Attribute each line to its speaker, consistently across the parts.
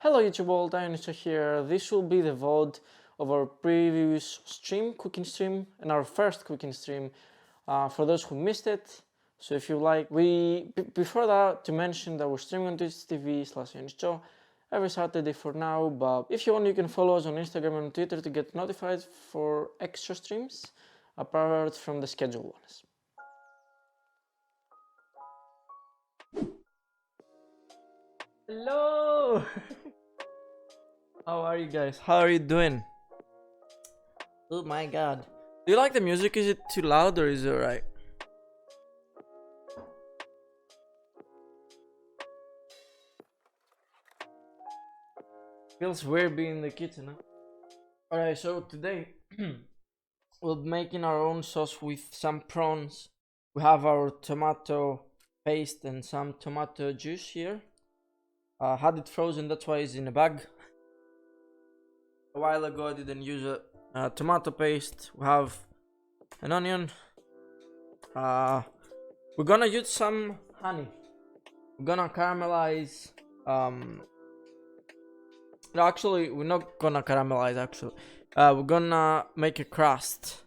Speaker 1: Hello YouTube world, ioanisjo here. This will be the VOD of our previous stream, cooking stream, and our first cooking stream for those who missed it. So if you like, before that, to mention that we're streaming on twitch.tv/ioanisjo every Saturday for now, but if you want you can follow us on Instagram and Twitter to get notified for extra streams apart from the scheduled ones. Hello! How are you guys? How are you doing? Oh my god. Do you like the music? Is it too loud or is it alright? Feels weird being in the kitchen, huh? Alright, so today we're making our own sauce with some prawns. We have our tomato paste and some tomato juice here. Had it frozen, that's why it's in a bag. A while ago I didn't use a tomato paste. We have an onion. We're gonna use some honey. We're gonna caramelize. No, actually, we're not gonna caramelize. Actually, we're gonna make a crust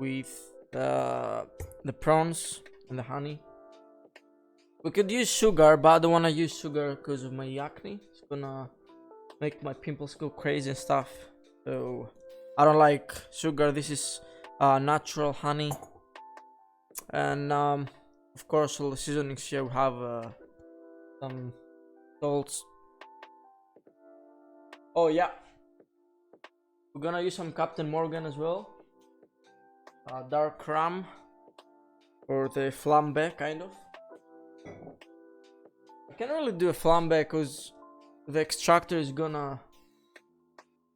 Speaker 1: with the prawns and the honey. We could use sugar, but I don't wanna use sugar because of my acne. It's gonna make my pimples go crazy and stuff. So I don't like sugar. This is natural honey. And of course, all the seasonings here we have some salts. Oh yeah, we're gonna use some Captain Morgan as well. Dark ram or the flambe kind of. I can't really do a flambe because the extractor is gonna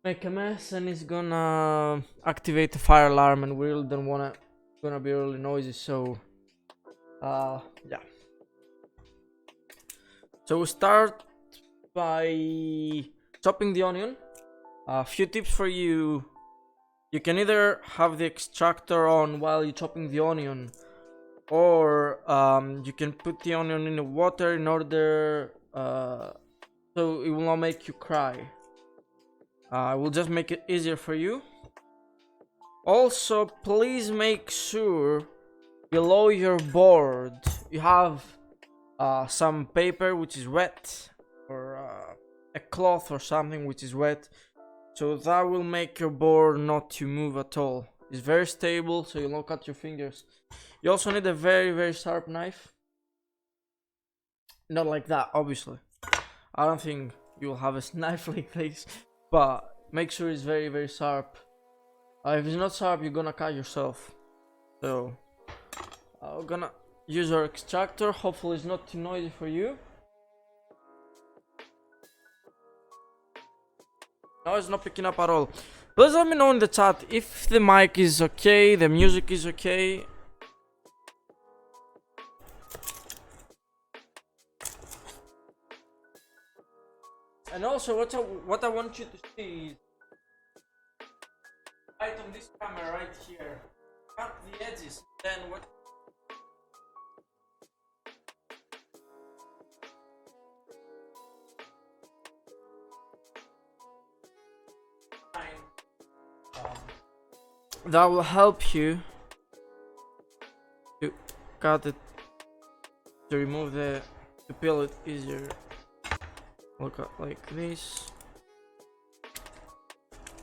Speaker 1: make a mess and it's gonna activate the fire alarm, and we really don't want it. It's gonna be really noisy, so yeah. So we start by chopping the onion. A few tips for you. You can either have the extractor on while you're chopping the onion, or you can put the onion in the water in order so it will not make you cry. It will just make it easier for you. Also, please make sure below your board you have some paper which is wet, or a cloth or something which is wet, so that will make your board not to move at all. It's very stable, so you'll not cut your fingers. You also need a very sharp knife. Not like that, obviously. I don't think you'll have a knife like this, but make sure it's very sharp. If it's not sharp, you're gonna cut yourself. So we're gonna use our extractor. Hopefully it's not too noisy for you. No, it's not picking up at all. Please let me know in the chat if the mic is okay, the music is okay. And also, what I want you to see is right on this camera right here. Cut the edges. Then what? That will help you to cut it, to remove to peel it easier. Look at like this,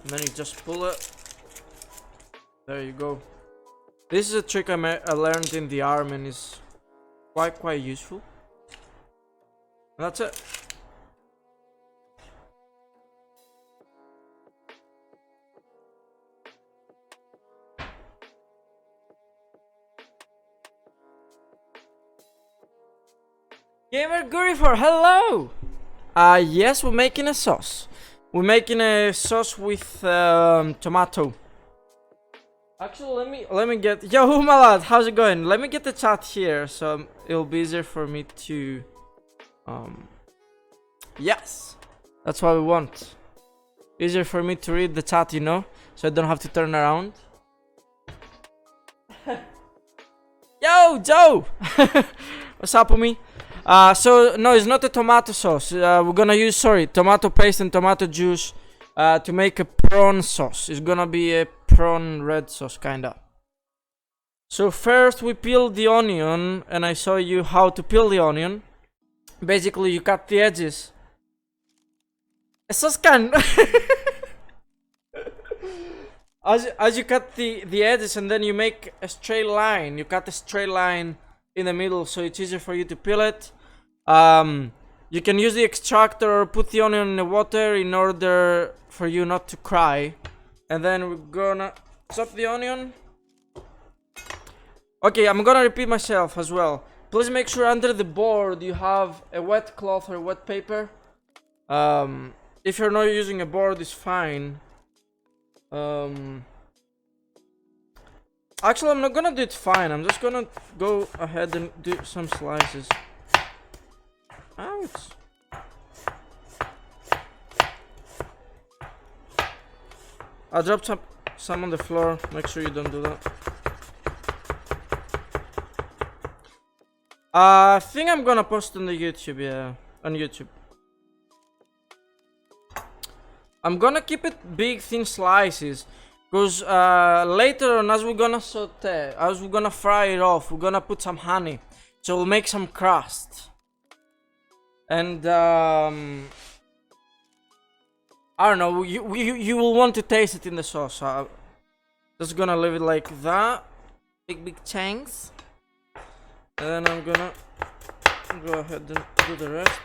Speaker 1: and then you just pull it. There you go. This is a trick I learned in the army and is quite useful. And that's it. Gamer Gurifor, hello! Yes, we're making a sauce. We're making a sauce with tomato. Actually, let me get. Yo, my lad, how's it going? Let me get the chat here, so it'll be easier for me to. Yes, that's what we want. Easier for me to read the chat, you know, so I don't have to turn around. Yo, Joe! What's up with me? So no, it's not a tomato sauce. We're gonna use, sorry, tomato paste and tomato juice to make a prawn sauce. It's gonna be a prawn red sauce, kinda. So first we peel the onion, and I show you how to peel the onion. Basically, you cut the edges. As you cut the edges, and then you make a straight line. You cut a straight line in the middle, so it's easier for you to peel it. You can use the extractor or put the onion in the water in order for you not to cry. And then we're gonna chop the onion. Okay, I'm gonna repeat myself as well. Please make sure under the board you have a wet cloth or wet paper. If you're not using a board, it's fine. Actually, I'm not gonna do it fine. I'm just gonna go ahead and do some slices. Ouch. I'll drop some on the floor. Make sure you don't do that. I think I'm gonna post on the YouTube, yeah, on YouTube. I'm gonna keep it big, thin slices, because later on, as we're gonna saute, as we're gonna fry it off, we're gonna put some honey, so we'll make some crust. And I don't know, you will want to taste it in the sauce. So just gonna leave it like that, big chunks. And then I'm gonna go ahead and do the rest.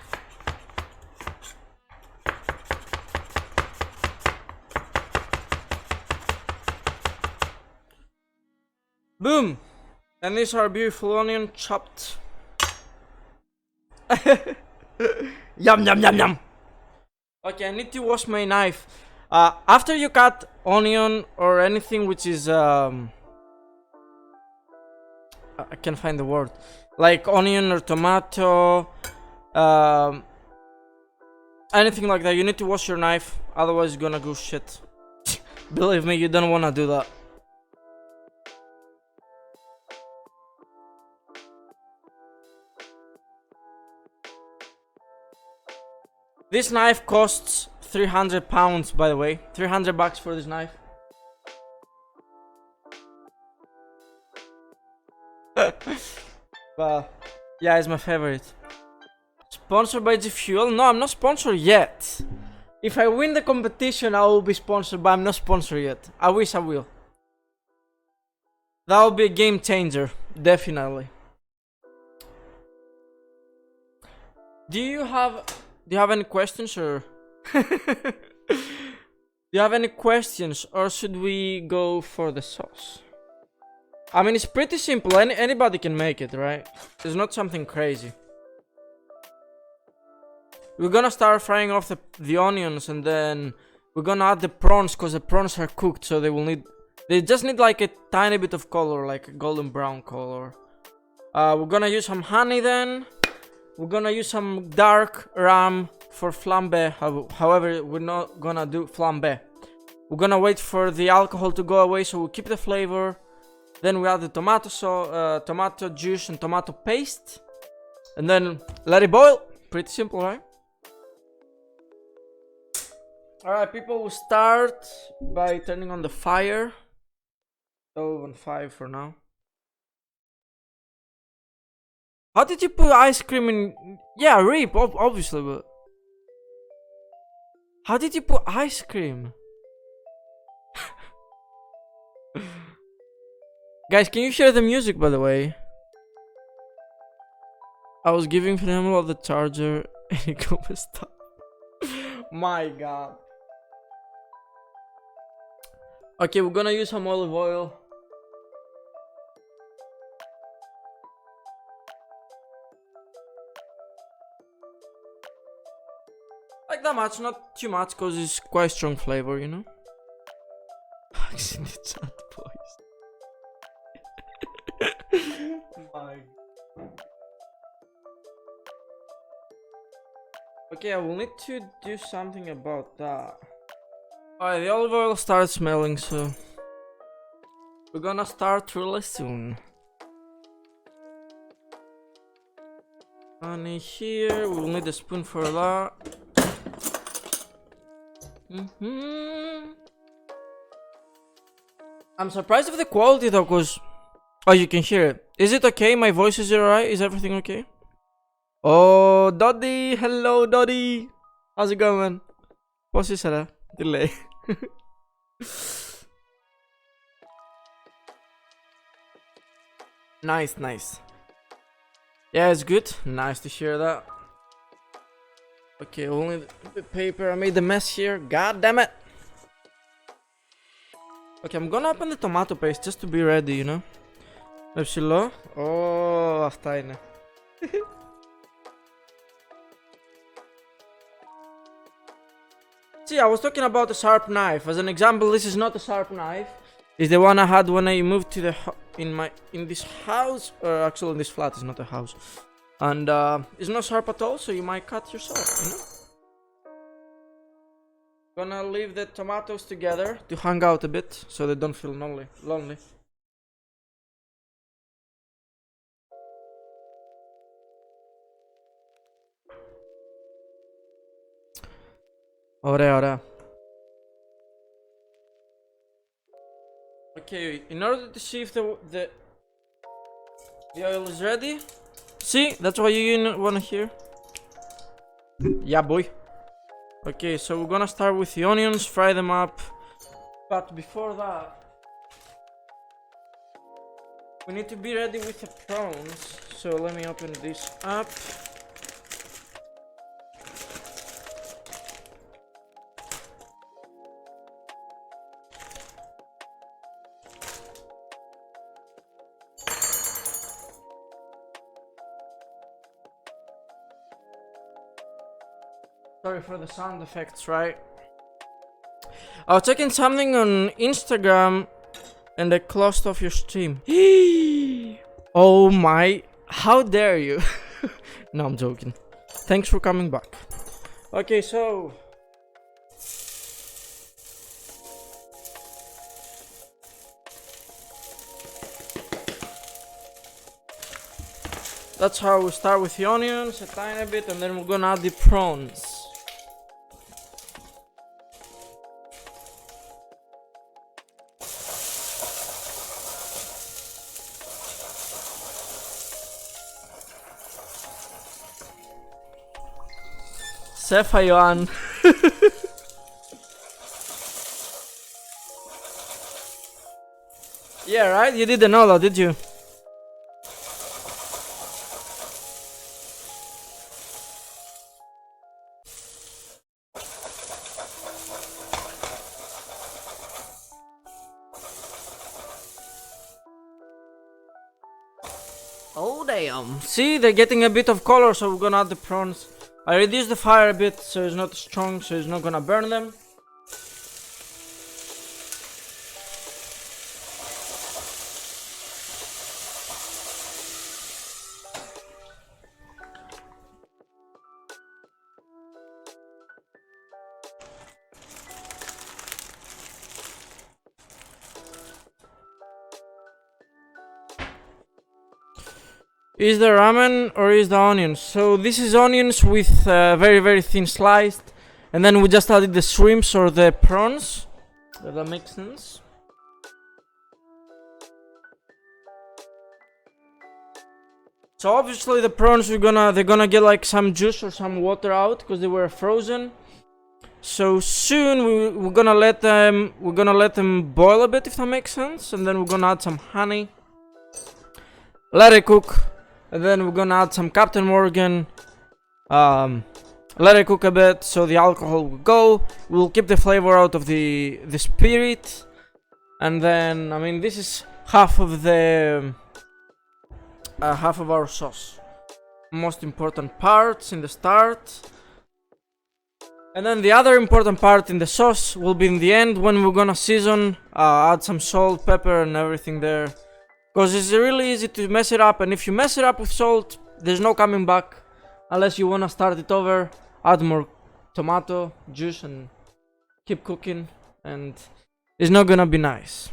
Speaker 1: Boom! And these are beautiful onion chopped. Yum yum yum yum! Okay, I need to wash my knife. After you cut onion or anything which is I can't find the word, like onion or tomato, anything like that, you need to wash your knife, otherwise it's gonna go shit. Believe me, you don't wanna do that. This knife costs 300 pounds, by the way. 300 bucks for this knife. But yeah, it's my favorite. Sponsored by G Fuel? No, I'm not sponsored yet. If I win the competition, I will be sponsored, but I'm not sponsored yet. I wish I will. That will be a game changer, definitely. Do you have any questions, or do you have any questions, or should we go for the sauce? I mean, it's pretty simple. Anybody can make it, right? It's not something crazy. We're gonna start frying off the onions, and then we're gonna add the prawns, because the prawns are cooked, so they just need like a tiny bit of color, like a golden brown color. We're gonna use some honey then. We're gonna use some dark rum for flambe. However, we're not gonna do flambe. We're gonna wait for the alcohol to go away, so we'll keep the flavor. Then we add the tomato juice and tomato paste, and then let it boil. Pretty simple, right? Alright, people, will start by turning on the fire. Stove on 5 for now. How did you put ice cream in? Yeah, Reap, obviously, but how did you put ice cream? Guys, can you share the music, by the way? I was giving Phenomenal the charger and he got messed up. My god. Okay, we're gonna use some olive oil. Like that much, not too much, because it's quite strong flavor, you know? Hugs in the chat, boys. My. Okay, I will need to do something about that. Alright, the olive oil starts smelling, so we're gonna start really soon. Honey here. We'll need a spoon for that. I'm surprised of the quality though, cause oh, you can hear it. Is it okay? My voice is alright? Is everything okay? Oh, Doddy! Hello, Doddy! How's it going, man? Πώς είσαι, ρε? Τι λέει? Nice, nice. Yeah, it's good. Nice to hear that. Okay, only the paper. I made a mess here. God damn it. Okay, I'm gonna open the tomato paste just to be ready, you know. Με ψηλό. Oh, αυτά είναι. See, I was talking about a sharp knife. As an example, this is not a sharp knife. It's the one I had when I moved to the in this house, or actually in this flat. It's not a house, and it's not sharp at all. So you might cut yourself, you know. Gonna leave the tomatoes together to hang out a bit, so they don't feel lonely. Ωραία, ωραία. Okay, in order to see if the oil is ready. See, that's what you wanna hear. Yeah, boy. Okay, so we're gonna start with the onions, fry them up. But before that, we need to be ready with the prawns. So let me open this up. Sorry for the sound effects, right? I was checking something on Instagram and I closed off your stream. Oh my, how dare you? No, I'm joking. Thanks for coming back. Okay, so that's how we start with the onions, a tiny bit, and then we're gonna add the prawns. Sefa Ioan. Yeah, right? You didn't know that, did you? Oh damn. See, they're getting a bit of color, so we're gonna add the prawns. I reduced the fire a bit so it's not strong, so it's not gonna burn them. Is the ramen or is the onions? So this is onions with very thin sliced, and then we just added the shrimps or the prawns. Does that make sense? So obviously the prawns they're gonna get like some juice or some water out because they were frozen. So soon we're gonna let them boil a bit, if that makes sense, and then we're gonna add some honey. Let it cook. And then we're gonna add some Captain Morgan. Let it cook a bit so the alcohol will go. We'll keep the flavor out of the spirit. And then, I mean, this is half of our sauce. Most important parts in the start. And then the other important part in the sauce will be in the end when we're gonna season, add some salt, pepper, and everything there. Because it's really easy to mess it up, and if you mess it up with salt, there's no coming back. Unless you wanna start it over, add more tomato juice and keep cooking, and it's not gonna be nice.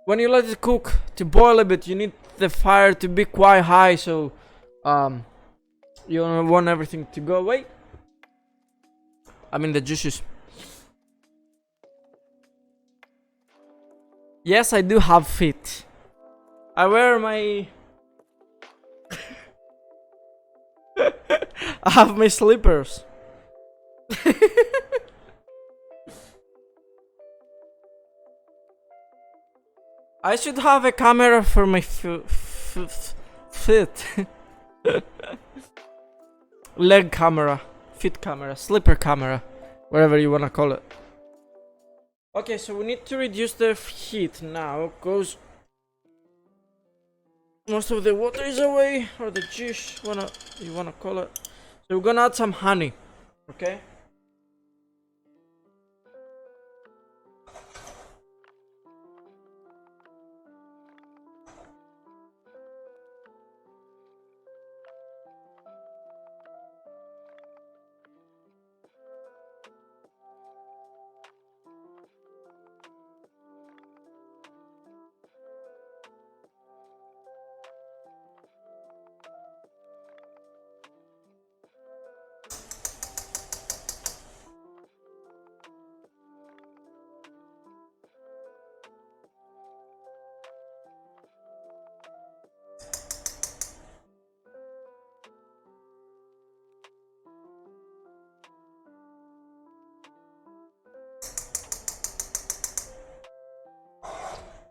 Speaker 1: When you let it cook to boil a bit, you need the fire to be quite high, so You want everything to go away. I mean the juices. Yes, I do have feet. I wear my I have my slippers. I should have a camera for my feet. Leg camera, feet camera, slipper camera, whatever you wanna call it. Okay, so we need to reduce the heat now, cause most of the water is away, or the juice, you wanna call it. So we're gonna add some honey, okay?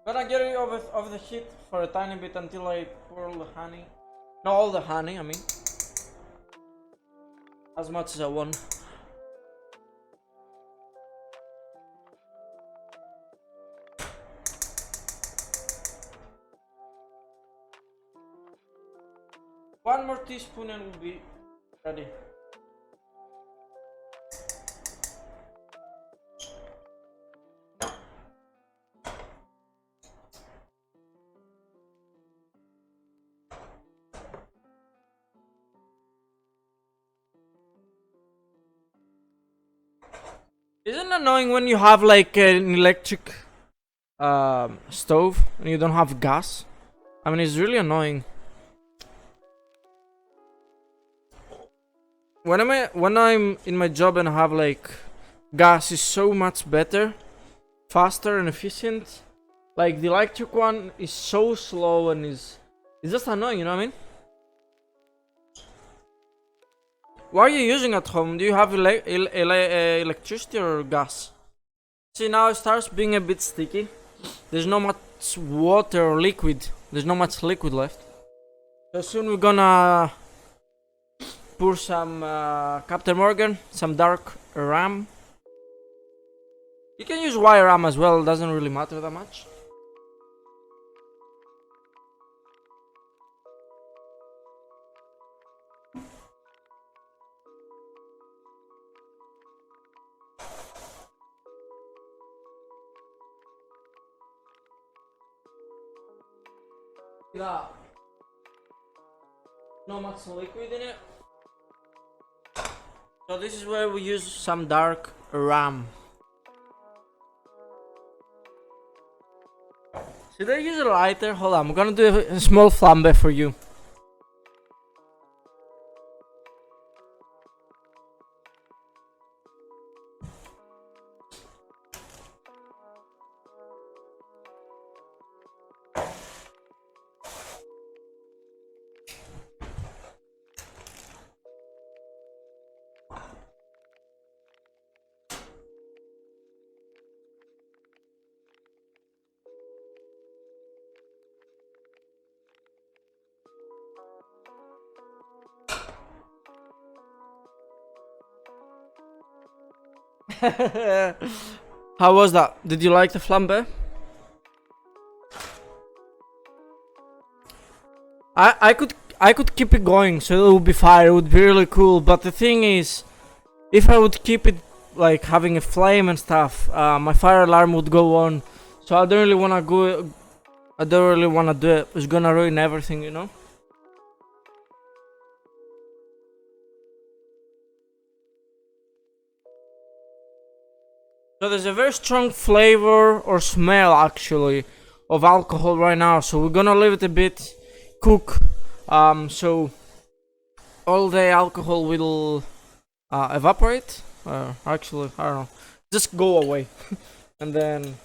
Speaker 1: Gonna get rid of the heat for a tiny bit until I pour all the honey. Not all the honey, I mean. As much as I want. One more teaspoon and we'll be ready. Isn't it annoying when you have like an electric stove and you don't have gas? I mean, it's really annoying. When I'm in my job and I have like gas is so much better, faster and efficient. Like the electric one is so slow and it's just annoying, you know what I mean? What are you using at home? Do you have electricity or gas? See, now it starts being a bit sticky. There's not much water or liquid. There's not much liquid left. So soon we're gonna pour some Captain Morgan, some dark ram. You can use white ram as well, it doesn't really matter that much. Not much liquid in it. So this is where we use some dark ram. Should I use a lighter? Hold on, I'm gonna do a small flambe for you. How was that? Did you like the flambe? I could keep it going, so it would be fire. It would be really cool. But the thing is, if I would keep it like having a flame and stuff, my fire alarm would go on. So I don't really wanna go. I don't really wanna do it. It's gonna ruin everything, you know. So there's a very strong flavor or smell actually of alcohol right now. So we're gonna leave it a bit cook. So all the alcohol will evaporate. Actually, I don't know, just go away, and then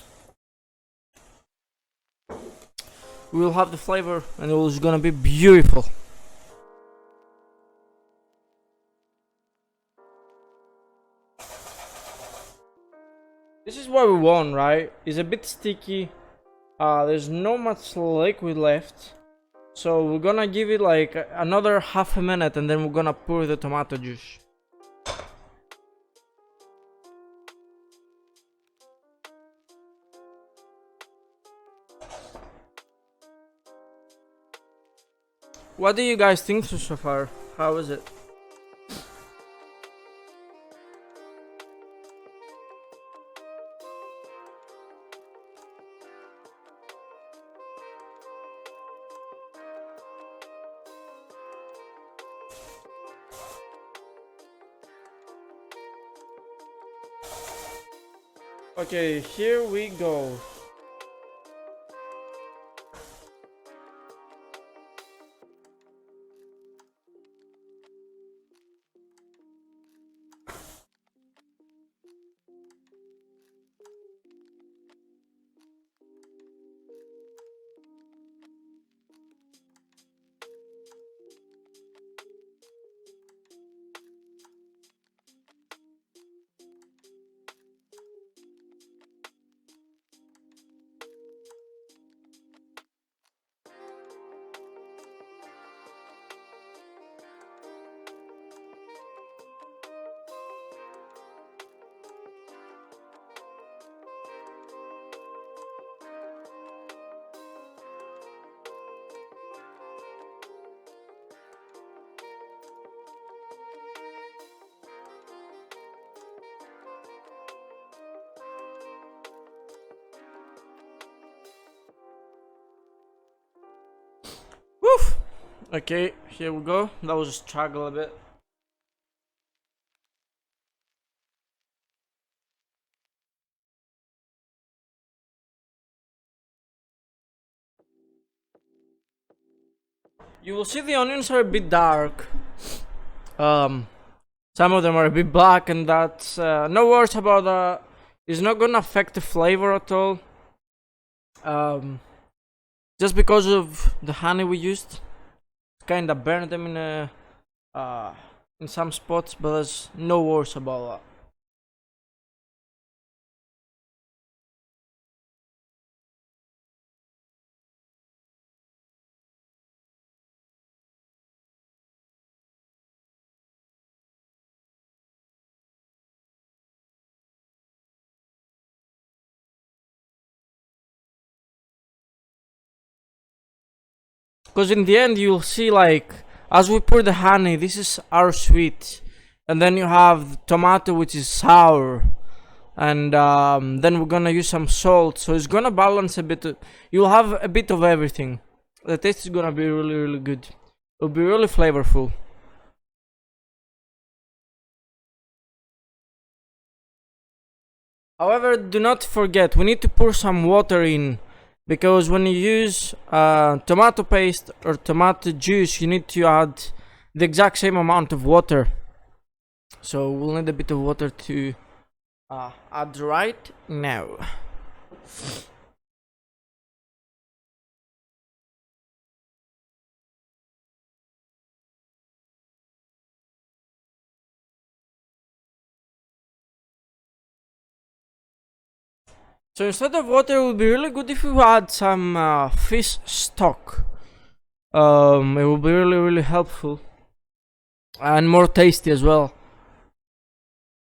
Speaker 1: we'll have the flavor, and it's gonna be beautiful. This is what we want, right? It's a bit sticky. There's not much liquid left. So we're gonna give it like another half a minute and then we're gonna pour the tomato juice. What do you guys think so far? How is it? Okay, here we go. Woof! Okay, here we go. That was a struggle a bit. You will see the onions are a bit dark. Some of them are a bit black, and that's no worries about that. It's not gonna affect the flavor at all. Just because of the honey we used, kinda burned them in some spots, but there's no worries about that. Because in the end, you'll see, like, as we pour the honey, this is our sweet, and then you have tomato, which is sour, and then we're gonna use some salt, so it's gonna balance a bit. You'll have a bit of everything. The taste is gonna be really, really good. It'll be really flavorful. However, do not forget, we need to pour some water in, because when you use tomato paste or tomato juice, you need to add the exact same amount of water. So we'll need a bit of water to add right now. So instead of water, it would be really good if you add some fish stock. It will be really, really helpful and more tasty as well.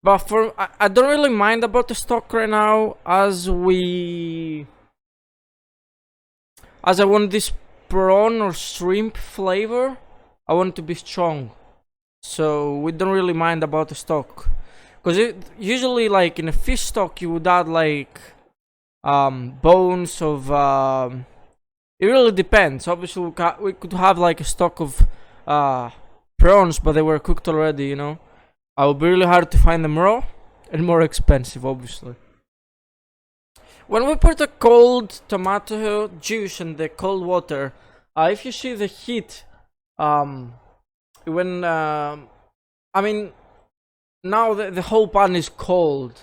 Speaker 1: But I don't really mind about the stock right now, as I want this prawn or shrimp flavor. I want it to be strong, so we don't really mind about the stock. Because usually, like in a fish stock, you would add like bones of it really depends. Obviously, we could have like a stock of prawns, but they were cooked already, you know. It would be really hard to find them raw and more expensive, obviously. When we put the cold tomato juice in the cold water, if you see the heat when I mean, now the whole pan is cold,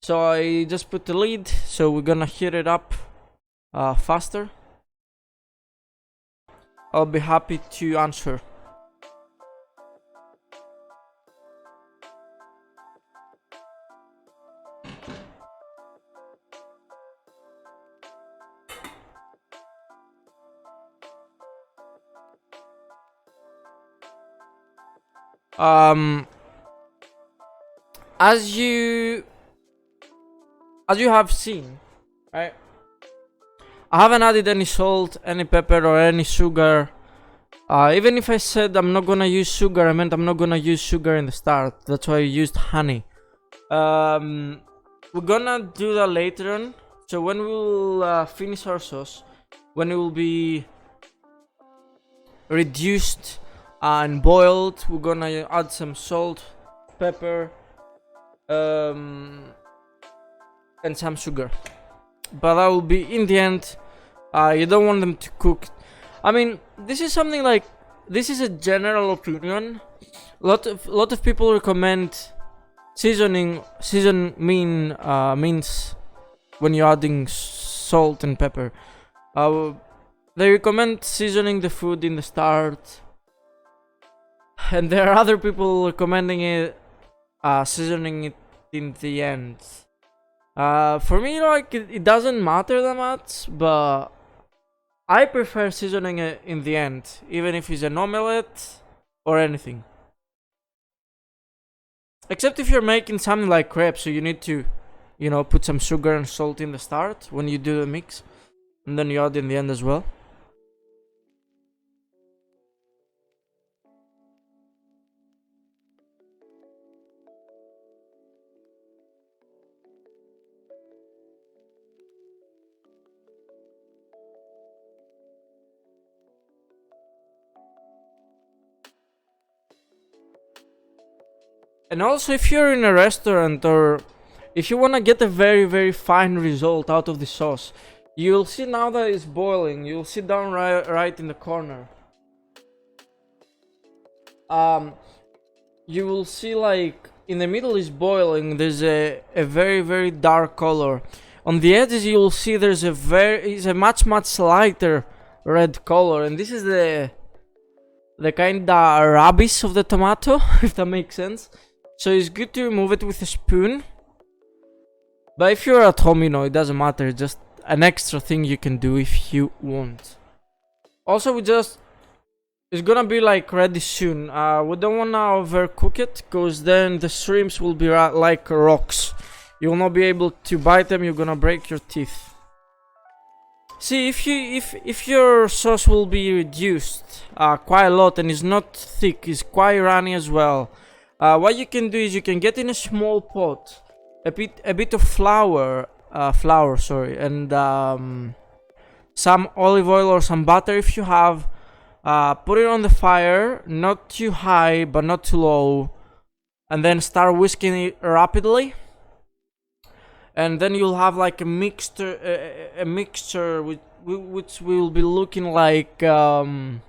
Speaker 1: so I just put the lid, so we're gonna heat it up faster. I'll be happy to answer. Um, as you have seen, right? I haven't added any salt, any pepper, or any sugar. Even if I said I'm not gonna use sugar, I meant I'm not gonna use sugar in the start. That's why I used honey. We're gonna do that later on. So when we'll finish our sauce, when it will be reduced and boiled, we're gonna add some salt, pepper, and some sugar. But that will be in the end. You don't want them to cook. I mean, this is something like, this is a general opinion. Lot of people recommend season means when you're adding salt and pepper. They recommend seasoning the food in the start, and there are other people recommending it seasoning it in the end. For me, like, it doesn't matter that much, but I prefer seasoning it in the end, even if it's an omelette or anything. Except if you're making something like crepes, so you need to, put some sugar and salt in the start when you do the mix, and then you add in the end as well. And also, if you're in a restaurant or if you want to get a very, very fine result out of the sauce, you'll see now that it's boiling, you'll see down right in the corner. You will see, like, in the middle is boiling, there's a very, very dark color. On the edges you'll see there's a much, much lighter red color, and this is the kinda rubbish of the tomato, if that makes sense. So it's good to remove it with a spoon. But if you're at home, it doesn't matter. It's just an extra thing you can do if you want. Also, it's gonna be like ready soon. We don't wanna overcook it, because then the shrimps will be like rocks. You will not be able to bite them. You're gonna break your teeth. See, if your sauce will be reduced quite a lot and is not thick, is quite runny as well. What you can do is you can get in a small pot a bit of flour, and some olive oil or some butter if you have. Put it on the fire, not too high but not too low, and then start whisking it rapidly. And then you'll have like a mixture which will be looking like a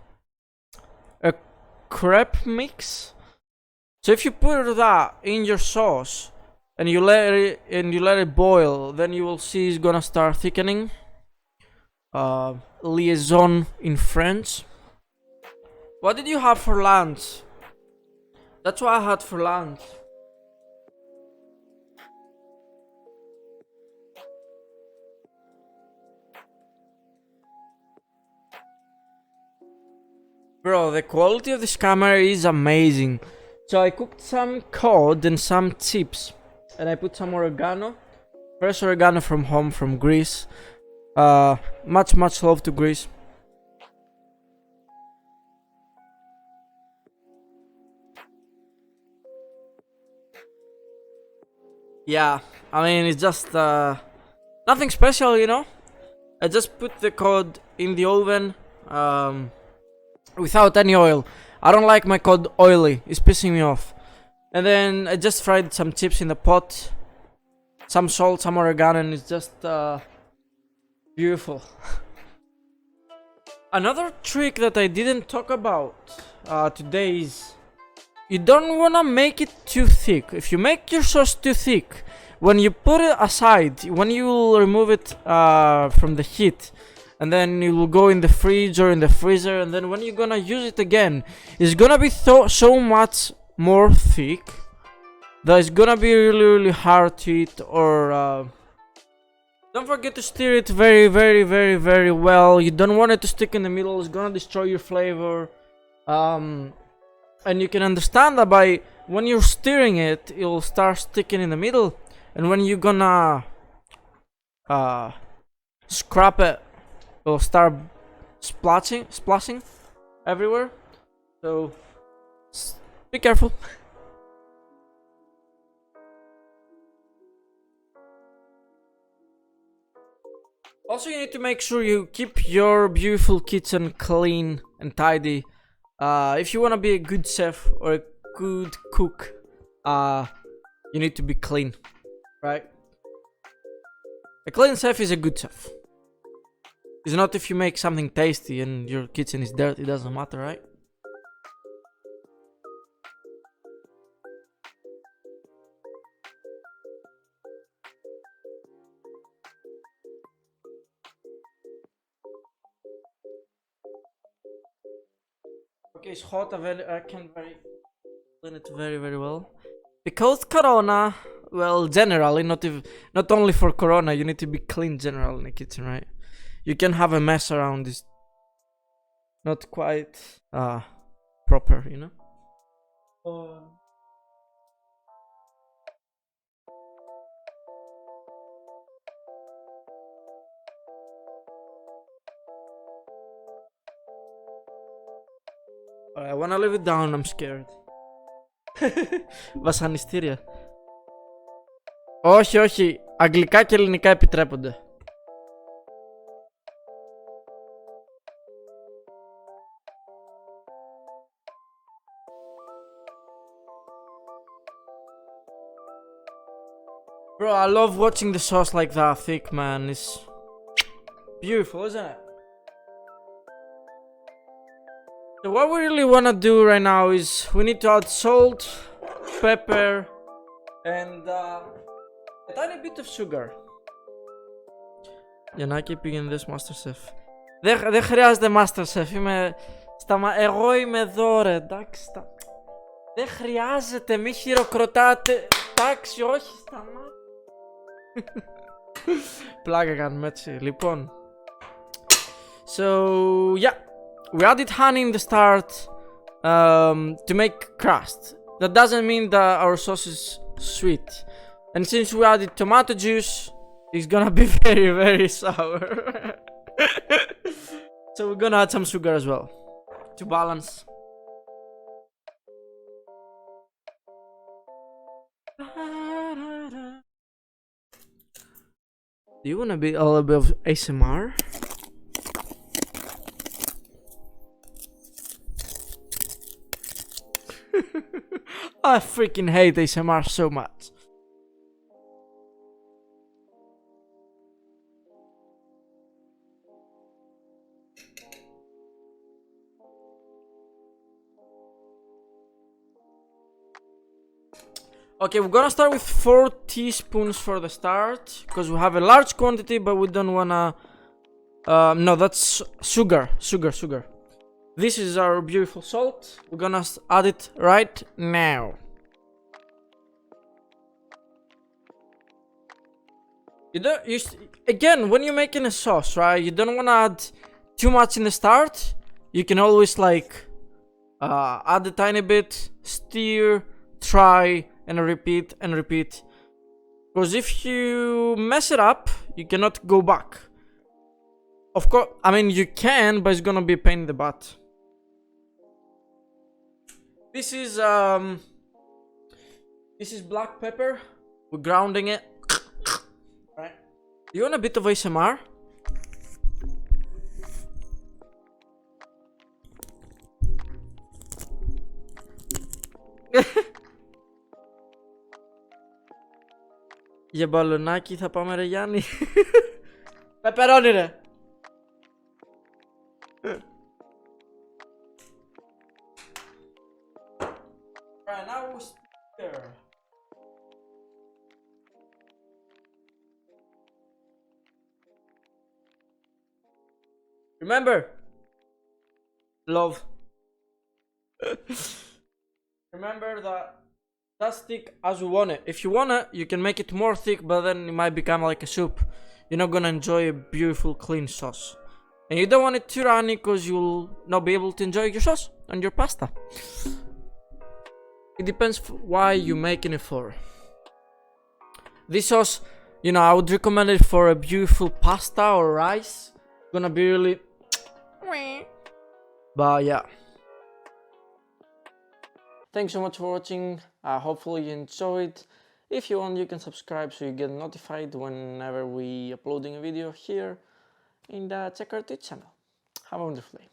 Speaker 1: crepe mix. So if you put that in your sauce and you let it boil, then you will see it's gonna start thickening. Liaison in French. What did you have for lunch? That's what I had for lunch. Bro, the quality of this camera is amazing. So I cooked some cod and some chips, and I put some oregano, fresh oregano from home, from Greece. Much love to Greece. Yeah, I mean, it's just nothing special, I just put the cod in the oven without any oil. I don't like my cod oily, it's pissing me off. And then I just fried some chips in the pot, some salt, some oregano, and it's just beautiful. Another trick that I didn't talk about today is you don't wanna make it too thick. If you make your sauce too thick, when you put it aside, when you will remove it from the heat, and then you will go in the fridge or in the freezer, and then when you're gonna use it again, it's gonna be so much more thick that it's gonna be really hard to eat. Or don't forget to stir it very well. You don't want it to stick in the middle. It's gonna destroy your flavor. And you can understand that by when you're stirring it, it'll start sticking in the middle, and when you're gonna scrap it, it'll start splashing everywhere. So be careful. Also, you need to make sure you keep your beautiful kitchen clean and tidy. If you want to be a good chef or a good cook, you need to be clean, right? A clean chef is a good chef. It's not if you make something tasty and your kitchen is dirty, it doesn't matter, right? Okay, it's hot. I can clean it very well. Because Corona, well, generally, not only for Corona, you need to be clean general in the kitchen, right? You can have a mess around. It's not quite proper, you know. I wanna leave it down. I'm scared. Βασανιστήρια. Όχι. Αγγλικά και ελληνικά επιτρέπονται. Bro, I love watching the sauce like that thick, man. It's beautiful, isn't it? So what we really want to do right now is we need to add salt, pepper, and a tiny bit of sugar. Γιαννάκη πήγαινε δες Masterchef. Δεν χρειάζεται Masterchef. Εγώ είμαι εδώ ρε, εντάξει. Δεν χρειάζεται, μη χειροκροτάτε. Εντάξει, όχι, σταμάτα. Πλάκα κάνουμε έτσι. Λοιπόν. So, yeah. We added honey in the start to make crust. That doesn't mean that our sauce is sweet. And since we added tomato juice, it's gonna be very sour. So we're gonna add some sugar as well to balance. Do you wanna be a little bit of ASMR? I freaking hate ASMR so much. Okay, we're gonna start with 4 teaspoons for the start, because we have a large quantity, but we don't wanna... no, that's sugar. This is our beautiful salt. We're gonna add it right now. Again, when you're making a sauce, right, you don't wanna add too much in the start. You can always like add a tiny bit, stir, try, and repeat. Because if you mess it up, you cannot go back. Of course, I mean you can, but it's gonna be a pain in the butt. This is black pepper. We're grounding it. Right. You want a bit of ASMR? Για μπαλονάκι θα πάμε ρε Γιάννη. Πεπερώνει ρε. Alright, now we stir. Remember, love. Remember that that's thick as you want it. If you want it, you can make it more thick, but then it might become like a soup. You're not gonna enjoy a beautiful clean sauce. And you don't want it too runny because you'll not be able to enjoy your sauce and your pasta. It depends why you're making it for. This sauce, I would recommend it for a beautiful pasta or rice. It's gonna be really... But yeah. Thanks so much for watching. Hopefully you enjoyed. If you want, you can subscribe so you get notified whenever we uploading a video here in the Check Our Twitch channel. Have a wonderful day.